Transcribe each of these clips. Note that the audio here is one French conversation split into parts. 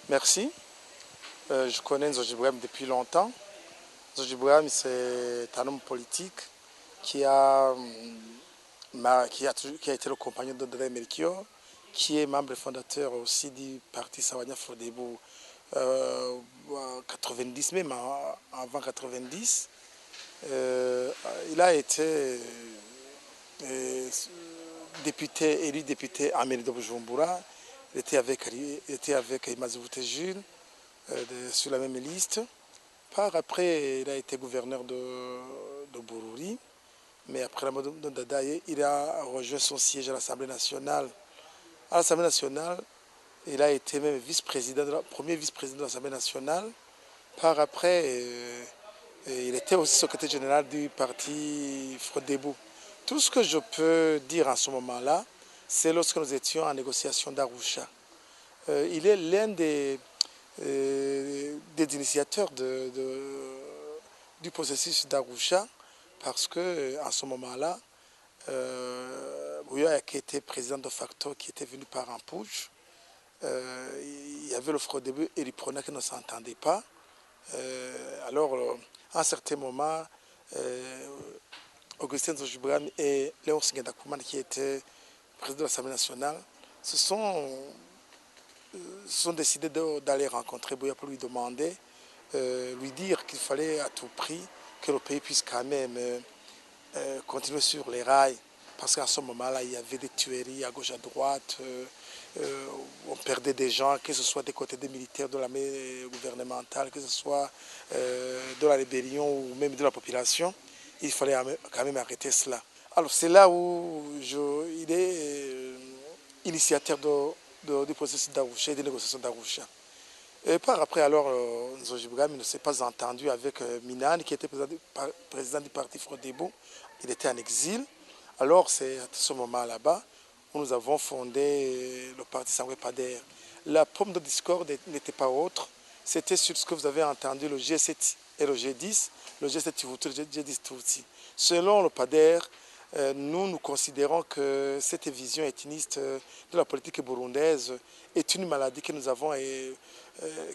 Merci. Je connais Nzodji Bouham depuis longtemps. Nzodji Bouham, c'est un homme politique qui a, qui a été le compagnon d'André Melchior, qui est membre fondateur aussi du parti Sawanya Frodebo 90, même avant 90. Il a été élu député à Mairie de Bujumbura. Il était avec Imazivute Jules sur la même liste. Par après, il a été gouverneur de Bururi. Mais après la mort de Dadaye, il a rejoint son siège à l'Assemblée nationale. À l'Assemblée nationale, il a été même premier vice-président de l'Assemblée nationale. Par après, il était aussi secrétaire général du parti Frodebo. Tout ce que je peux dire à ce moment-là, c'est lorsque nous étions en négociation d'Arusha. Il est l'un des initiateurs du processus d'Arusha, parce qu'à ce moment-là, Bouya, qui était président de facto, qui était venu par un putsch, il y avait le Frodebo et l'Iprona qui ne s'entendaient pas. Alors, à un certain moment, Augustin Nzodji Bouham et Léon Senghenda-Koumane, qui étaient président de l'Assemblée nationale, se sont décidés d'aller rencontrer Bouya pour lui demander, lui dire qu'il fallait à tout prix que le pays puisse quand même continuer sur les rails. Parce qu'à ce moment-là, il y avait des tueries à gauche, à droite. On perdait des gens, que ce soit des côtés des militaires, de l'armée gouvernementale, que ce soit de la rébellion ou même de la population. Il fallait quand même arrêter cela. Alors c'est là où il est initiateur du processus d'Arusha et des négociations d'Arusha. Et par après, alors, Nzodji Bouham ne s'est pas entendu avec Minane, qui était président du parti Frodebo. Il était en exil. Alors c'est à ce moment là-bas où nous avons fondé le parti Sangwe Pader. La pomme de discorde n'était pas autre. C'était sur ce que vous avez entendu, le G7 et le G10, le G7 Tivutu, le G10 Tutsi. Selon le PADER, nous considérons que cette vision ethniciste de la politique burundaise est une maladie que nous avons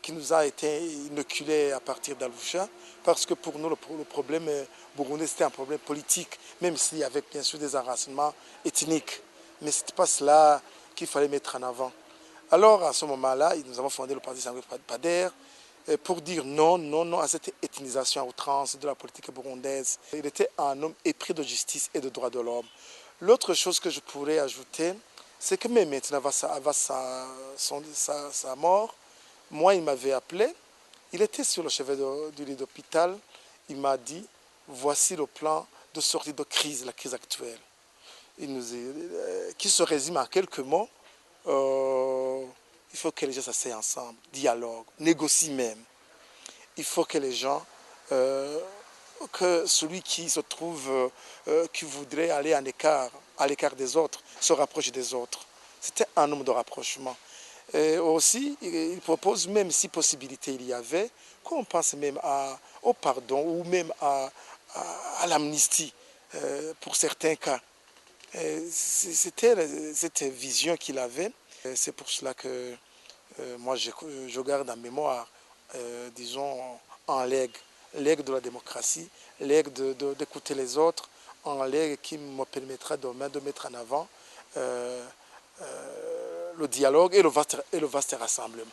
qui nous a été inoculée à partir d'Arusha, parce que pour nous, le problème burundais, c'était un problème politique, même s'il y avait bien sûr des enracinements ethniques. Mais ce n'était pas cela qu'il fallait mettre en avant. Alors, à ce moment-là, nous avons fondé le parti Sangwe Pader pour dire non, non, non à cette ethnisation à outrance de la politique burundaise. Il était un homme épris de justice et de droits de l'homme. L'autre chose que je pourrais ajouter, c'est que même maintenant, avant sa mort, moi, il m'avait appelé, il était sur le chevet du lit d'hôpital, il m'a dit, voici le plan de sortie de crise, la crise actuelle. Qui se résume en quelques mots. Il faut que les gens s'asseyent ensemble, dialoguent, négocient même. Il faut que les gens, que celui qui se trouve, qui voudrait aller à l'écart des autres, se rapproche des autres. C'était un homme de rapprochement. Et aussi, il propose, même si possibilité il y avait, qu'on pense même au pardon ou même à l'amnistie pour certains cas. C'était cette vision qu'il avait. C'est pour cela que moi je garde en mémoire, disons, un legs de la démocratie, legs d'écouter les autres, un legs qui me permettra demain de mettre en avant le dialogue et le vaste rassemblement.